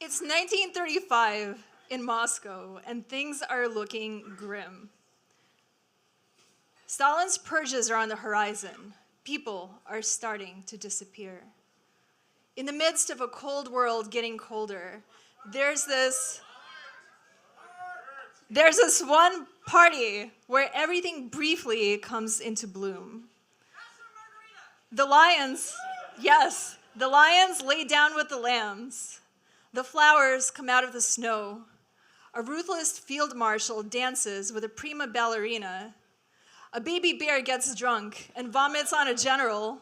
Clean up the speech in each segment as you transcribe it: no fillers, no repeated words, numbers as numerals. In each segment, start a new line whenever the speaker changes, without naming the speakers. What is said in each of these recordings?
It's 1935 in Moscow, and things are looking grim. Stalin's purges are on the horizon. People are starting to disappear. In the midst of a cold world getting colder, there's this one party where everything briefly comes into bloom. The lions, yes, the lions lay down with the lambs. The flowers come out of the snow. A ruthless field marshal dances with a prima ballerina. A baby bear gets drunk and vomits on a general.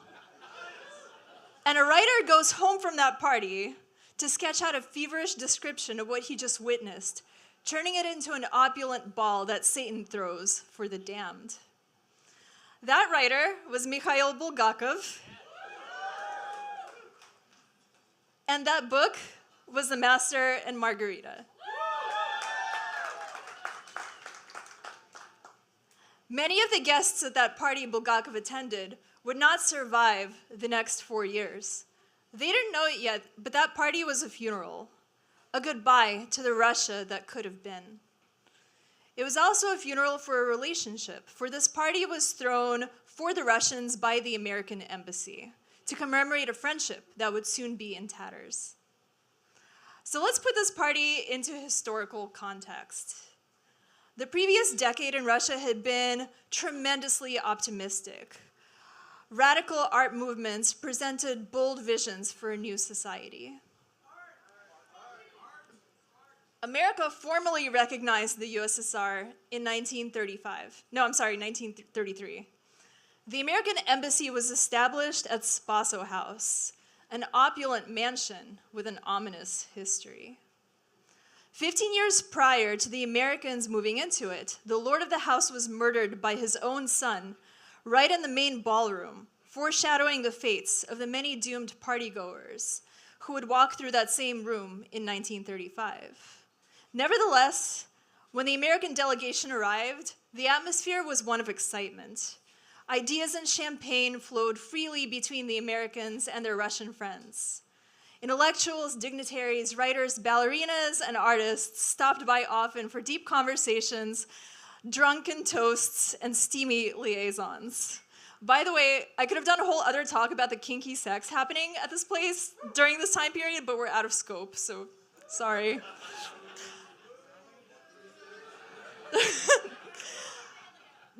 And a writer goes home from that party to sketch out a feverish description of what he just witnessed, turning it into an opulent ball that Satan throws for the damned. That writer was Mikhail Bulgakov. And that book was the Master and Margarita. Many of the guests at that party Bulgakov attended would not survive the next 4 years. They didn't know it yet, but that party was a funeral, a goodbye to the Russia that could have been. It was also a funeral for a relationship, for this party was thrown for the Russians by the American embassy to commemorate a friendship that would soon be in tatters. So let's put this party into historical context. The previous decade in Russia had been tremendously optimistic. Radical art movements presented bold visions for a new society. America formally recognized the USSR in 1933. The American embassy was established at Spaso House, an opulent mansion with an ominous history. 15 years prior to the Americans moving into it, the lord of the house was murdered by his own son right in the main ballroom, foreshadowing the fates of the many doomed partygoers who would walk through that same room in 1935. Nevertheless, when the American delegation arrived, the atmosphere was one of excitement. Ideas and champagne flowed freely between the Americans and their Russian friends. Intellectuals, dignitaries, writers, ballerinas, and artists stopped by often for deep conversations, drunken toasts, and steamy liaisons. By the way, I could have done a whole other talk about the kinky sex happening at this place during this time period, but we're out of scope, so sorry.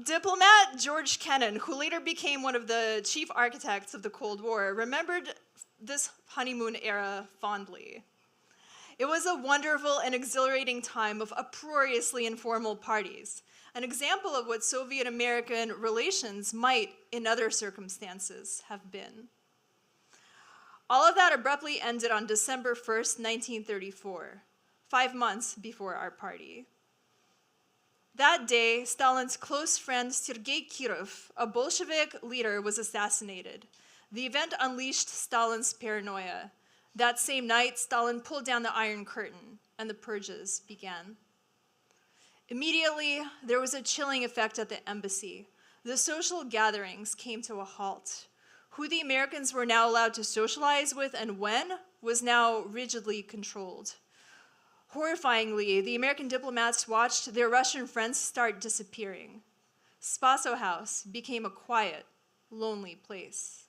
Diplomat George Kennan, who later became one of the chief architects of the Cold War, remembered this honeymoon era fondly. It was a wonderful and exhilarating time of uproariously informal parties, an example of what Soviet-American relations might, in other circumstances, have been. All of that abruptly ended on December 1st, 1934, 5 months before our party. That day, Stalin's close friend Sergei Kirov, a Bolshevik leader, was assassinated. The event unleashed Stalin's paranoia. That same night, Stalin pulled down the Iron Curtain, and the purges began. Immediately, there was a chilling effect at the embassy. The social gatherings came to a halt. Who the Americans were now allowed to socialize with and when was now rigidly controlled. Horrifyingly, the American diplomats watched their Russian friends start disappearing. Spaso House became a quiet, lonely place.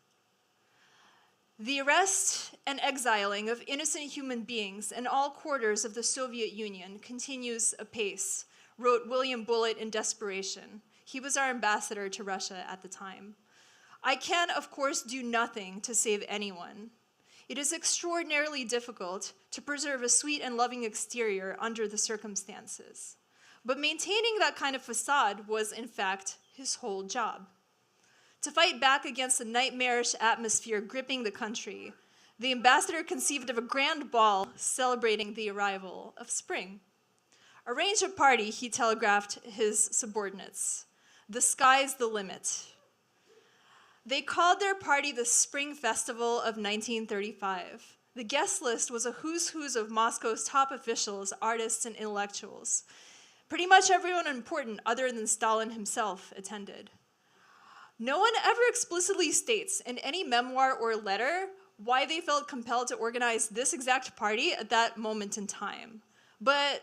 The arrest and exiling of innocent human beings in all quarters of the Soviet Union continues apace, wrote William Bullitt in desperation. He was our ambassador to Russia at the time. I can, of course, do nothing to save anyone. It is extraordinarily difficult to preserve a sweet and loving exterior under the circumstances. But maintaining that kind of facade was, in fact, his whole job. To fight back against the nightmarish atmosphere gripping the country, the ambassador conceived of a grand ball celebrating the arrival of spring. Arrange a party, he telegraphed his subordinates. The sky's the limit. They called their party the Spring Festival of 1935. The guest list was a who's who's of Moscow's top officials, artists, and intellectuals. Pretty much everyone important other than Stalin himself attended. No one ever explicitly states in any memoir or letter why they felt compelled to organize this exact party at that moment in time. But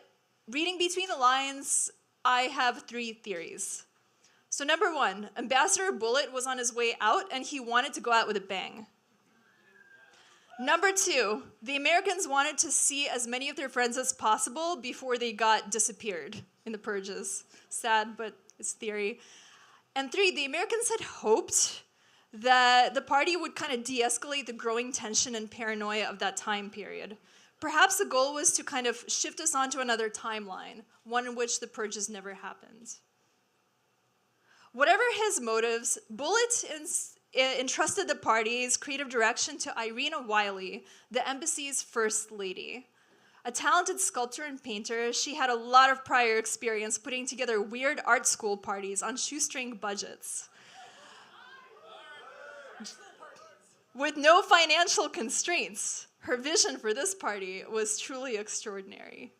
reading between the lines, I have 3 theories. So number 1, Ambassador Bullitt was on his way out and he wanted to go out with a bang. Number 2, the Americans wanted to see as many of their friends as possible before they got disappeared in the purges. Sad, but it's theory. And 3, the Americans had hoped that the party would kind of de-escalate the growing tension and paranoia of that time period. Perhaps the goal was to kind of shift us onto another timeline, one in which the purges never happened. Whatever his motives, Bullitt entrusted the party's creative direction to Irina Wiley, the embassy's first lady. A talented sculptor and painter, she had a lot of prior experience putting together weird art school parties on shoestring budgets. With no financial constraints, her vision for this party was truly extraordinary.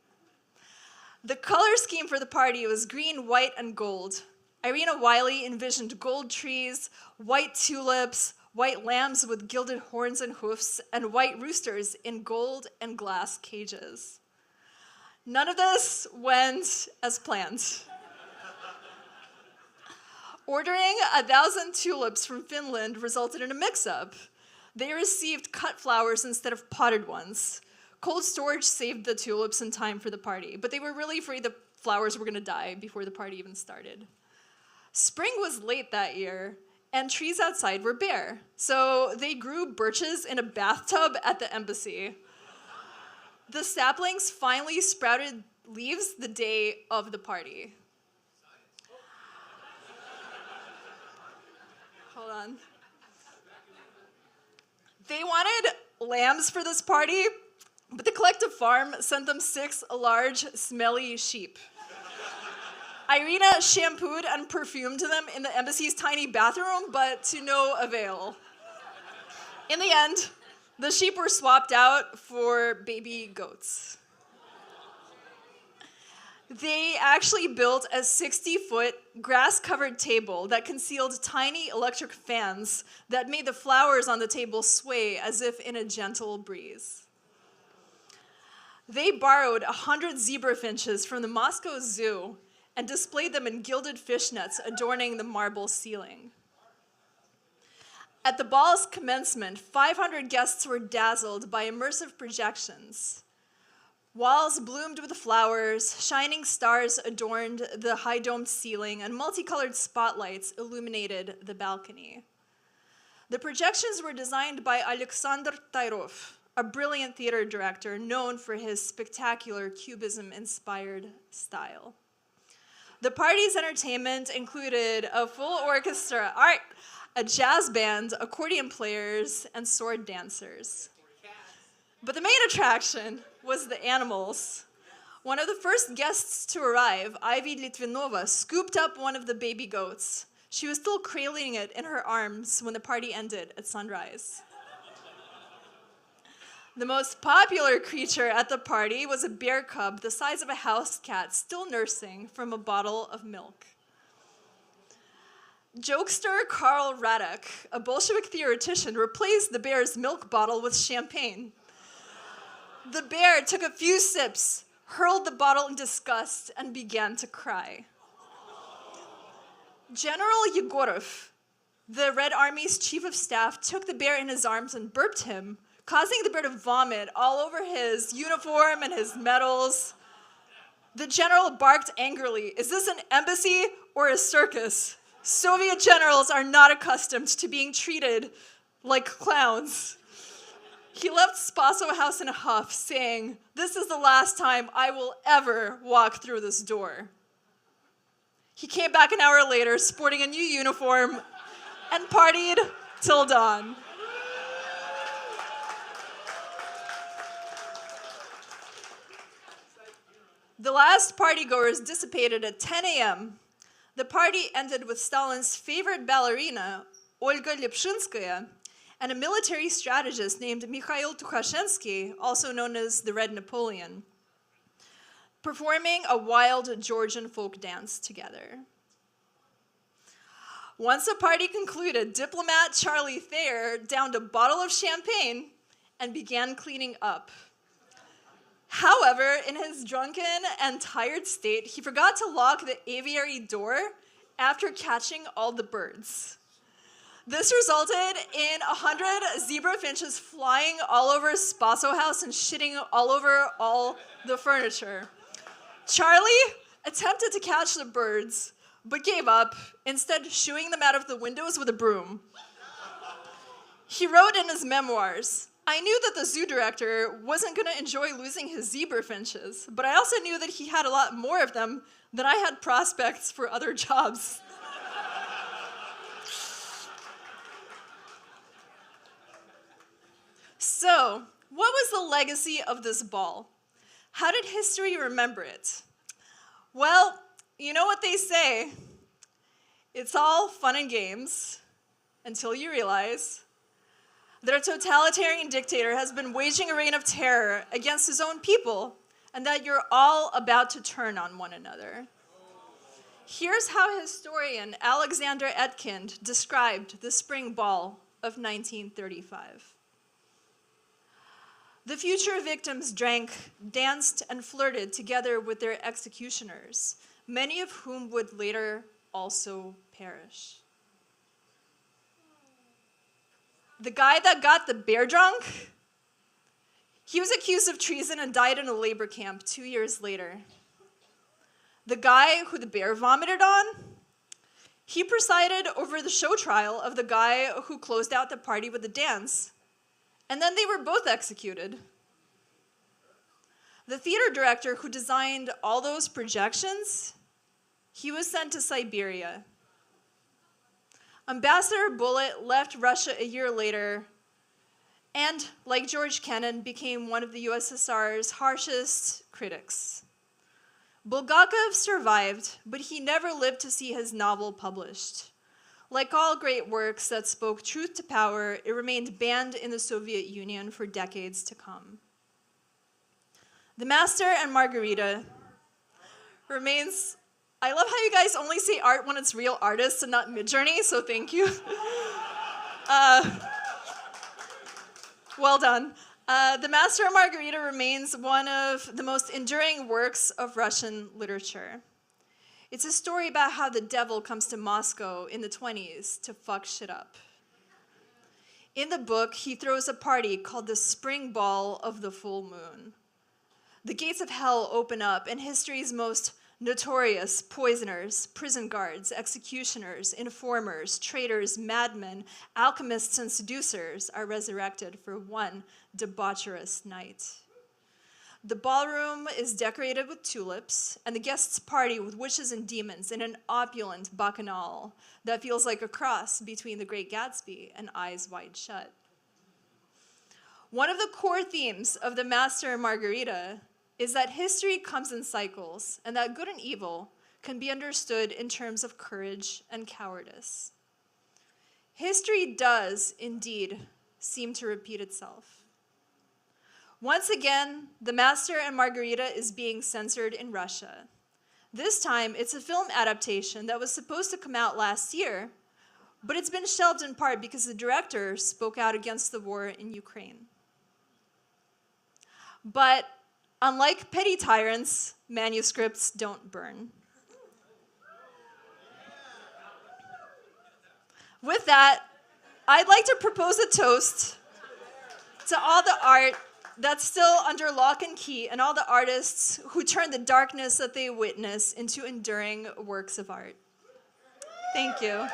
The color scheme for the party was green, white, and gold. Irina Wiley envisioned gold trees, white tulips, white lambs with gilded horns and hoofs, and white roosters in gold and glass cages. None of this went as planned. Ordering 1,000 tulips from Finland resulted in a mix-up. They received cut flowers instead of potted ones. Cold storage saved the tulips in time for the party, but they were really afraid the flowers were going to die before the party even started. Spring was late that year, and trees outside were bare, so they grew birches in a bathtub at the embassy. The saplings finally sprouted leaves the day of the party. Hold on. They wanted lambs for this party, but the collective farm sent them 6 large, smelly sheep. Irina shampooed and perfumed them in the embassy's tiny bathroom, but to no avail. In the end, the sheep were swapped out for baby goats. They actually built a 60-foot grass-covered table that concealed tiny electric fans that made the flowers on the table sway as if in a gentle breeze. They borrowed 100 zebra finches from the Moscow Zoo and displayed them in gilded fishnets adorning the marble ceiling. At the ball's commencement, 500 guests were dazzled by immersive projections. Walls bloomed with flowers, shining stars adorned the high-domed ceiling, and multicolored spotlights illuminated the balcony. The projections were designed by Alexander Tyrov, a brilliant theater director known for his spectacular Cubism-inspired style. The party's entertainment included a full orchestra, a jazz band, accordion players, and sword dancers. But the main attraction was the animals. One of the first guests to arrive, Ivy Litvinova, scooped up one of the baby goats. She was still cradling it in her arms when the party ended at sunrise. The most popular creature at the party was a bear cub the size of a house cat still nursing from a bottle of milk. Jokester Karl Radek, a Bolshevik theoretician, replaced the bear's milk bottle with champagne. The bear took a few sips, hurled the bottle in disgust, and began to cry. General Yegorov, the Red Army's chief of staff, took the bear in his arms and burped him, causing the bear to vomit all over his uniform and his medals. The general barked angrily, "Is this an embassy or a circus? Soviet generals are not accustomed to being treated like clowns." He left Spaso House in a huff, saying, "This is the last time I will ever walk through this door." He came back an hour later, sporting a new uniform, and partied till dawn. The last partygoers dissipated at 10 a.m. The party ended with Stalin's favorite ballerina, Olga Lepshinskaya, and a military strategist named Mikhail Tukhachensky, also known as the Red Napoleon, performing a wild Georgian folk dance together. Once the party concluded, diplomat Charlie Thayer downed a bottle of champagne and began cleaning up. However, in his drunken and tired state, he forgot to lock the aviary door after catching all the birds. This resulted in 100 zebra finches flying all over Spasso House and shitting all over all the furniture. Charlie attempted to catch the birds, but gave up, instead shooing them out of the windows with a broom. He wrote in his memoirs, "I knew that the zoo director wasn't going to enjoy losing his zebra finches, but I also knew that he had a lot more of them than I had prospects for other jobs." So, what was the legacy of this ball? How did history remember it? Well, you know what they say, it's all fun and games until you realize that a totalitarian dictator has been waging a reign of terror against his own people and that you're all about to turn on one another. Here's how historian Alexander Etkind described the spring ball of 1935. The future victims drank, danced, and flirted together with their executioners, many of whom would later also perish. The guy that got the bear drunk, he was accused of treason and died in a labor camp 2 years later. The guy who the bear vomited on, he presided over the show trial of the guy who closed out the party with the dance, and then they were both executed. The theater director who designed all those projections, he was sent to Siberia. Ambassador Bullitt left Russia a year later and, like George Kennan, became one of the USSR's harshest critics. Bulgakov survived, but he never lived to see his novel published. Like all great works that spoke truth to power, it remained banned in the Soviet Union for decades to come. The Master and Margarita remains, I love how you guys only say art when it's real artists and not Midjourney, so thank you. Well done. The Master and Margarita remains one of the most enduring works of Russian literature. It's a story about how the devil comes to Moscow in the 1920s to fuck shit up. In the book, he throws a party called the Spring Ball of the Full Moon. The gates of hell open up, and history's most notorious poisoners, prison guards, executioners, informers, traitors, madmen, alchemists, and seducers are resurrected for one debaucherous night. The ballroom is decorated with tulips, and the guests party with witches and demons in an opulent bacchanal that feels like a cross between The Great Gatsby and Eyes Wide Shut. One of the core themes of The Master and Margarita is that history comes in cycles, and that good and evil can be understood in terms of courage and cowardice. History does, indeed, seem to repeat itself. Once again, The Master and Margarita is being censored in Russia. This time, it's a film adaptation that was supposed to come out last year, but it's been shelved in part because the director spoke out against the war in Ukraine. But unlike petty tyrants, manuscripts don't burn. With that, I'd like to propose a toast to all the art that's still under lock and key, and all the artists who turn the darkness that they witness into enduring works of art. Thank you.